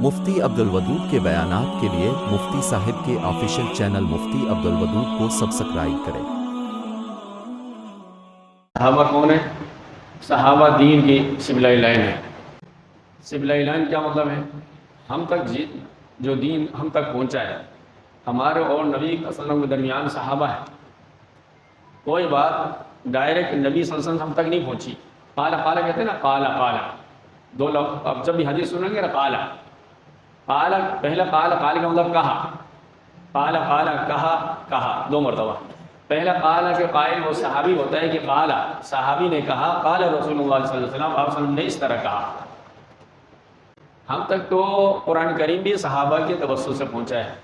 مفتی عبدالودود کے بیانات کے لیے مفتی صاحب کے آفیشیل چینل مفتی عبدالودود کو سبسکرائب کریں۔ صحابہ کون ہیں؟ صحابہ دین کی سبلہ لائن ہے۔ سبلہ لائن کیا مطلب ہے؟ ہم تک جو دین ہم تک پہنچا ہے، ہمارے اور نبی صلی اللہ علیہ وسلم کے درمیان صحابہ ہے۔ کوئی بات ڈائریکٹ نبی صلی اللہ علیہ وسلم ہم تک نہیں پہنچی۔ قالا قالا کہتے ہیں نا، قالا قالا دو لفظ، اب جب بھی حدیث سنیں گے نا قالا قالا، پہلا قالا قالا کا مطلب کہا، قالا قالا کہا دو مرتبہ۔ پہلا قالا کے قائل وہ صحابی ہوتا ہے کہ قالا صحابی نے کہا، قال رسول اللہ صلی اللہ علیہ وسلم، آپ صلی اللہ علیہ وسلم نے اس طرح کہا۔ ہم تک تو قرآن کریم بھی صحابہ کے توسط سے پہنچا ہے۔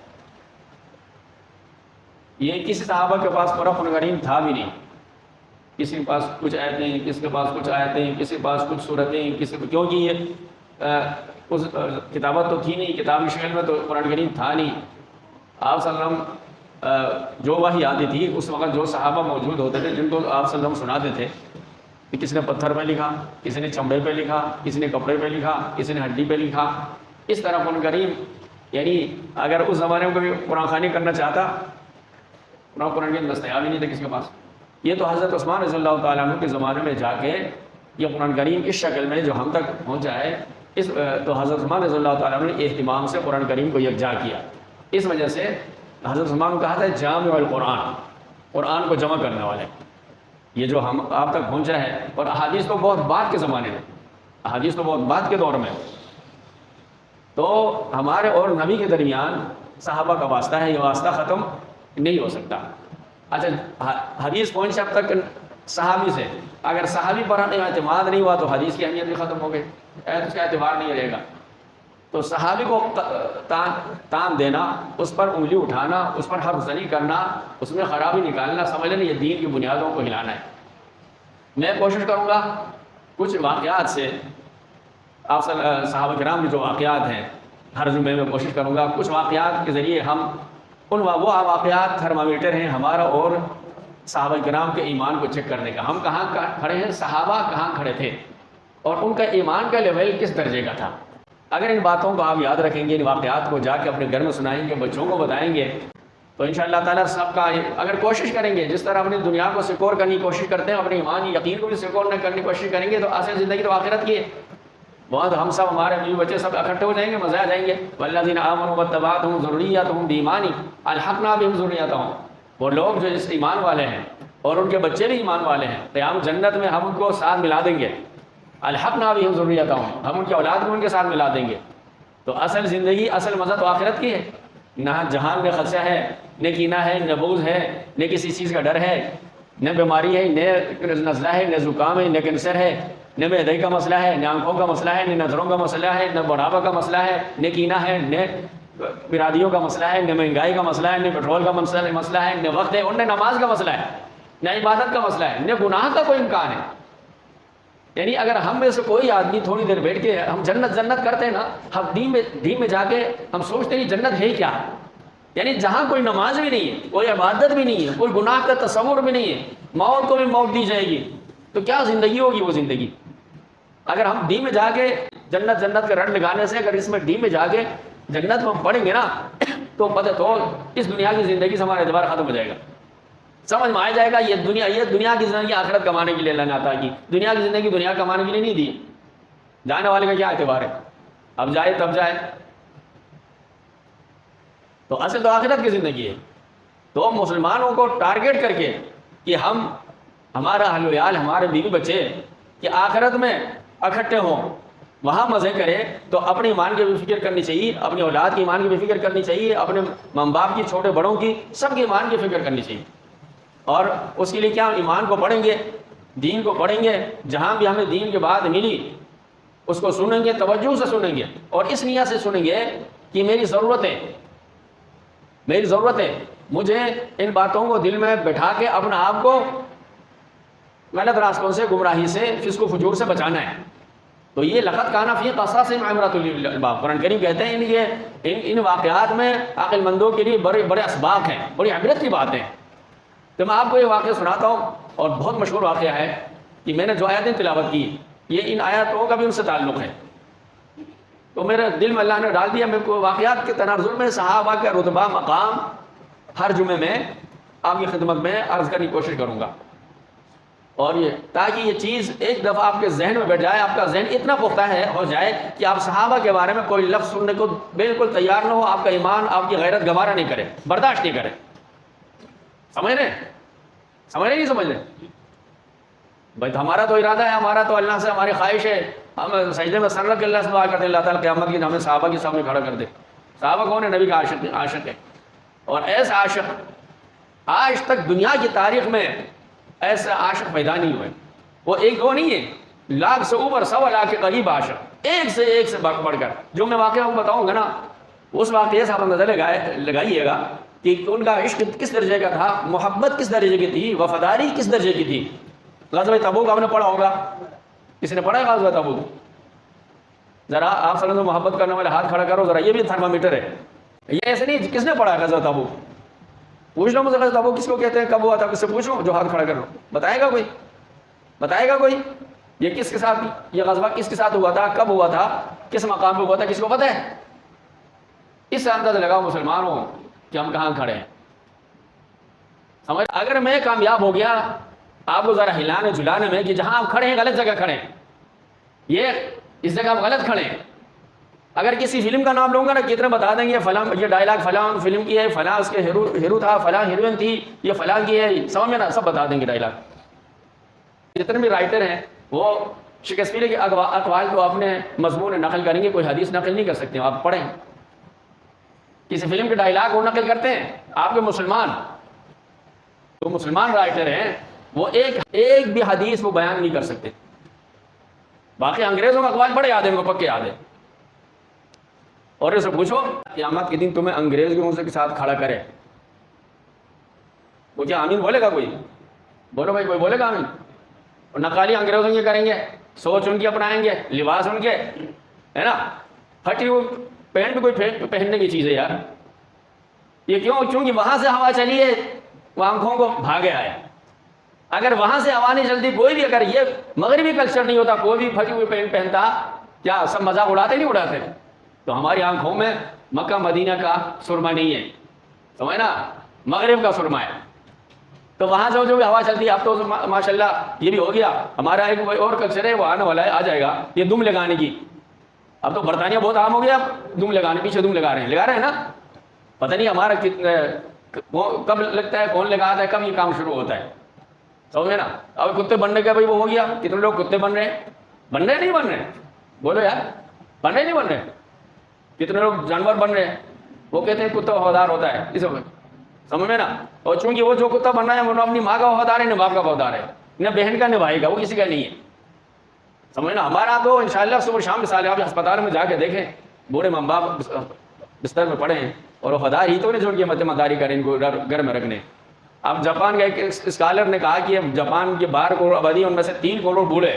یہ کسی صحابہ کے پاس پورا قرآن کریم تھا بھی نہیں، کسی کے پاس کچھ آیتیں، کسی کے پاس کچھ آیتیں، کسی کے پاس کچھ صورتیں، کیونکہ یہ اس کتابت تو تھی نہیں، کتابی شکل میں تو قرآن کریم تھا نہیں۔ آپ صلی اللہ علیہ وسلم جو وحی آتی تھی اس وقت جو صحابہ موجود ہوتے تھے، جن کو آپ صلی اللہ علیہ وسلم سناتے تھے، کہ کسی نے پتھر پہ لکھا، کسی نے چمڑے پہ لکھا، کسی نے کپڑے پہ لکھا، کسی نے ہڈی پہ لکھا، اس طرح قرآن کریم، یعنی اگر اس زمانے میں کوئی قرآن خوانی کرنا چاہتا، قرآن کریم دستیاب ہی نہیں تھا کسی کے پاس۔ یہ تو حضرت عثمان رضی اللہ تعالیٰ عنہ کے زمانے میں جا کے یہ قرآن کریم اس شکل میں جو ہم تک پہنچا ہے، تو حضرت عثمان رضی اللہ تعالیٰ عنہ نے اہتمام سے قرآن کریم کو یکجا کیا۔ اس وجہ سے حضرت عثمان کو کہا تھا جامع القرآن، قرآن کو جمع کرنے والے۔ یہ جو ہم آپ تک پہنچا ہے، اور احادیث تو بہت بعد کے زمانے میں، احادیث تو بہت بعد کے دور میں، تو ہمارے اور نبی کے درمیان صحابہ کا واسطہ ہے، یہ واسطہ ختم نہیں ہو سکتا۔ اچھا، حدیث پہنچا اب تک صحابی سے، اگر صحابی پر اعتماد نہیں ہوا تو حدیث کی اہمیت بھی ختم ہو گئی، اس کا اعتبار نہیں رہے گا۔ تو صحابی کو تان دینا، اس پر انگلی اٹھانا، اس پر حرف زنی کرنا، اس میں خرابی نکالنا، سمجھ لینا یہ دین کی بنیادوں کو ہلانا ہے۔ میں کوشش کروں گا کچھ واقعات سے، آپ صحابہ کرام کے جو واقعات ہیں، ہر جمعے میں کوشش کروں گا کچھ واقعات کے ذریعے ہم وہ واقعات تھرمامیٹر ہیں ہمارا اور صحابہ کرام کے ایمان کو چیک کرنے کا۔ ہم کہاں کھڑے ہیں، صحابہ کہاں کھڑے تھے، اور ان کا ایمان کا لیول کس درجے کا تھا۔ اگر ان باتوں کو آپ یاد رکھیں گے، ان واقعات کو جا کے اپنے گھر میں سنائیں گے، بچوں کو بتائیں گے، تو انشاءاللہ تعالیٰ سب کا، اگر کوشش کریں گے جس طرح اپنی دنیا کو سیکور کرنے کی کوشش کرتے ہیں، اپنے ایمان یقین کو بھی سیکور کرنے کی کوشش کریں گے، تو اصل زندگی تو آخرت کی ہے۔ وہاں تو ہم سب، ہمارے بیوی بچے سب اکٹھے ہو جائیں گے، مزے آ جائیں گے۔ والذین آمنوا واتبعتہم ذریتہم بایمان الحقنا بہم ذریتہم، وہ لوگ جو اس ایمان والے ہیں اور ان کے بچے بھی ایمان والے ہیں، قیامت جنت میں ہم ان کو ساتھ ملا دیں گے۔ الحقنا بہم ذریتہم، ہم ان کی اولاد کو ان کے ساتھ ملا دیں گے۔ تو اصل زندگی، اصل مزہ تو آخرت کی ہے۔ نہ جہان میں خدشہ ہے، نہ کینہ ہے، نہ بغض ہے، نہ کسی چیز کا ڈر ہے، نہ بیماری ہے، نہ نزلہ ہے، نہ زکام ہے، نہ کینسر ہے، نہ معدے کا مسئلہ ہے، نہ آنکھوں کا مسئلہ ہے، نہ نظروں کا مسئلہ ہے، نہ بڑھاپا کا مسئلہ ہے، نہ کینہ ہے، نہ برادریوں کا مسئلہ ہے، نہ مہنگائی کا مسئلہ ہے، نہ پیٹرول کا مسئلہ ہے، نہ وقت ہے، اور نہ نماز کا مسئلہ ہے، نہ عبادت کا مسئلہ ہے، نہ گناہ کا کوئی امکان ہے۔ یعنی اگر ہم میں سے کوئی آدمی تھوڑی دیر بیٹھ کے ہم جنت کرتے ہیں نا، ہم دین میں جا کے ہم سوچتے ہیں جنت ہے کیا، یعنی جہاں کوئی نماز بھی نہیں ہے، کوئی عبادت بھی نہیں ہے، کوئی گناہ کا تصور بھی نہیں ہے، موت کو بھی موت دی جائے گی، تو کیا زندگی ہوگی وہ زندگی۔ اگر ہم ڈی میں جا کے جنت کا رٹ لگانے سے، اگر اس میں ڈی میں جا کے جنت میں ہم پڑھیں گے نا، تو پتہ تو اس دنیا کی زندگی سے ہمارا اعتبار ختم ہو جائے گا۔ سمجھ میں آ جائے گا یہ دنیا کی زندگی آخرت کمانے کے لیے اللہ نے عطا کی، دنیا کی زندگی دنیا کمانے کے لیے نہیں دی۔ جانے والے کا کیا اعتبار ہے، اب جائے تب جائے، تو اصل تو آخرت کی زندگی ہے۔ تو مسلمانوں کو ٹارگیٹ کر کے کہ ہمارا اہل و عیال، ہمارے بیوی بچے کہ آخرت میں اکٹھے ہوں، وہاں مزے کرے، تو اپنے ایمان کی بھی فکر کرنی چاہیے، اپنی اولاد کی ایمان کی بھی فکر کرنی چاہیے، اپنے ماں باپ کی، چھوٹے بڑوں کی، سب کے ایمان کی فکر کرنی چاہیے۔ اور اس کے لیے کیا، ایمان کو پڑھیں گے، دین کو پڑھیں گے، جہاں بھی ہمیں دین کی بات ملی اس کو سنیں گے، توجہ سے سنیں گے، اور اس نیت سے سنیں گے کہ میری ضرورت ہے، مجھے ان باتوں کو دل میں بٹھا کے اپنے آپ کو غلط راستوں سے، گمراہی سے، فسق و فجور سے بچانا ہے۔ تو یہ لقد کان فی قصصہم عبرۃ للالباب، قرآن کریم کہتے ہیں ان واقعات میں عقل مندوں کے لیے بڑے اسباق ہیں، بڑی عبرت کی باتیں ہیں۔ تو میں آپ کو یہ واقعہ سناتا ہوں، اور بہت مشہور واقعہ ہے کہ میں نے جو آیتیں تلاوت کی، یہ ان آیاتوں کا بھی ان سے تعلق ہے۔ تو میرے دل میں اللہ نے ڈال دیا، میرے کو واقعات کے تناظر میں صحابہ کا رتبہ مقام ہر جمعے میں آپ کی خدمت میں عرض کرنے کی کوشش کروں گا، اور یہ تاکہ یہ چیز ایک دفعہ آپ کے ذہن میں بیٹھ جائے، آپ کا ذہن اتنا پختہ ہو جائے کہ آپ صحابہ کے بارے میں کوئی لفظ سننے کو بالکل تیار نہ ہو، آپ کا ایمان، آپ کی غیرت گوارا نہیں کرے، برداشت نہیں کرے. سمجھ رہے نہیں سمجھ رہے بھائی؟ ہمارا تو ارادہ ہے، ہمارا تو اللہ سے ہماری خواہش ہے، ہم سجدے میں سر رکھ کے اللہ سے دعا کرتے ہیں اللہ تعالیٰ قیامت کی ہمیں صحابہ کے سامنے کھڑا کر دے. صحابہ کون ہے؟ نبی کا عاشق ہے. اور ایسا عاشق آج تک دنیا کی تاریخ میں ایسا عاشق پیدا نہیں ہوئے. وہ ایک دو نہیں ہے، لاکھ سے اوپر، 100 لاکھ کے قریب عاشق، ایک سے بڑھ کر. جو میں واقعہ آپ بتاؤں گا نا، اس واقعے سے آپ اندازہ لگائیے گا کہ ان کا عشق کس درجے کا تھا، محبت کس درجے کی تھی، وفاداری کس درجے کی تھی. غزوہ تبوک آپ نے پڑھا ہوگا، کس نے پڑھا ہے غزوہ تبوک؟ ذرا آپ صلی اللہ علیہ وسلم محبت کرنے والے ہاتھ کھڑا کرو ذرا، یہ بھی تھرمامیٹر ہے. یہ ایسے نہیں کس نے پڑھا ہے غزوہ تبوک؟ پوچھ لو مجھے غزوہ تبوک کس کو کہتے ہیں، کب ہوا تھا، کس سے پوچھ لو جو ہاتھ کھڑا کر لو. بتائے گا کوئی یہ کس کے ساتھ، یہ غزوہ کس کے ساتھ ہوا تھا، کب ہوا تھا، کس مقام پہ ہوا تھا، کس کو پتہ ہے؟ اس سے اندازہ لگاؤ مسلمانوں کہ ہم کہاں کھڑے ہیں. سمجھ، اگر میں کامیاب ہو گیا آپ کو ذرا ہلانے جھلانے میں کہ جہاں آپ کھڑے ہیں غلط جگہ کھڑے ہیں، یہ اس جگہ آپ غلط کھڑے ہیں. اگر کسی فلم کا نام لوں گا نا، کتنے بتا دیں گے فلاں، یہ ڈائلاگ فلاں فلم کی ہے، فلاں اس کے ہیرو تھا، فلاں ہیروئن تھی، یہ فلاں کی ہے، سمجھ میں نا، سب بتا دیں گے ڈائلاگ. جتنے بھی رائٹر ہیں وہ شیکسپیئر کے اقوال کو اپنے مضمون نقل کریں گے، کوئی حدیث نقل نہیں کر سکتے. آپ پڑھیں کسی فلم کے ڈائلاگ وہ نقل کرتے ہیں. آپ کے مسلمان رائٹر ہیں، وہ ایک بھی حدیث وہ بیان نہیں کر سکتے. باقی انگریزوں کا اقوال بڑے یاد ہیں، ان کو پکے یاد ہیں. اور اسے پوچھو قیامت کے دن تمہیں انگریزوں کے ساتھ کھڑا کرے، وہ کیا آمین بولے گا کوئی؟ بولو بھائی، کوئی بولے گا آمین؟ اور نقالی انگریزوں کے کریں گے، سوچ ان کی اپنائیں گے، لباس ان کے ہے نا، پھٹی ہوئی پینٹ بھی کوئی پہننے کی چیز ہے یار. یہ کیوں؟ کیونکہ وہاں سے ہوا چلی ہے، وہ آنکھوں کو بھاگے آئے. اگر وہاں سے ہوا نہیں چلتی، کوئی بھی اگر یہ مغربی کلچر نہیں ہوتا، کوئی بھی پھٹی ہوئی پینٹ پہنتا، کیا سب مذاق اڑاتے نہیں اڑاتے؟ تو ہماری آنکھوں میں مکہ مدینہ کا سرما نہیں ہے، سمجھ نا، مغرب کا سرما ہے. تو وہاں سے جو بھی ہوا چلتی ہے، اب تو ماشاءاللہ یہ بھی ہو گیا. ہمارا ایک اور کلچر ہے، وہ آنے والا ہے، آ جائے گا، یہ دم لگانے کی. اب تو برطانیہ بہت عام ہو گیا، اب دم لگانے، پیچھے دم لگا رہے ہیں نا. پتہ نہیں ہمارا کب لگتا ہے، کون لگاتا ہے، کب یہ کام شروع ہوتا ہے، سمجھے نا. اب کتے بننے کا بھائی وہ ہو گیا، کتنے لوگ کتے بن رہے ہیں، نہیں بن رہے، بولو یار، نہیں بن رہے. کتنے لوگ جانور بن رہے ہیں، وہ کہتے ہیں کتا وفادار ہوتا ہے، اس وقت سمجھ میں نا. اور چونکہ وہ جو کتا بن رہا ہے وہ نہ اپنی ماں کا وفادار ہے، نہ باپ کا وفادار ہے، نہ بہن کا نبھائے گا، وہ کسی کا نہیں ہے، سمجھ نا. ہمارا تو انشاءاللہ صبح شام مثال آپ ہسپتال میں جا کے دیکھیں، بوڑھے ماں باپ بستر میں پڑے ہیں اور وفادار ہی تو نہیں جو ان کی مداری کریں ان کو گھر میں رکھنے. اب جاپان کا ایک اسکالر نے کہا کہ جاپان کے 12 کروڑ آبادی، ان میں سے 3 کروڑ بوڑھے،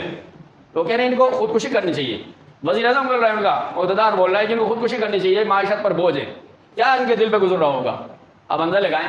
تو کہہ رہے ہیں ان کو خودکشی کرنی چاہیے. وزیر اعظم بول رہا ہے، ان کا عہدیدار بول رہا ہے کہ ان کو خودکشی کرنی چاہیے، معیشت پر بوجھ ہے. کیا ان کے دل پہ گزر رہا ہوگا؟ اب اندر لگائیں.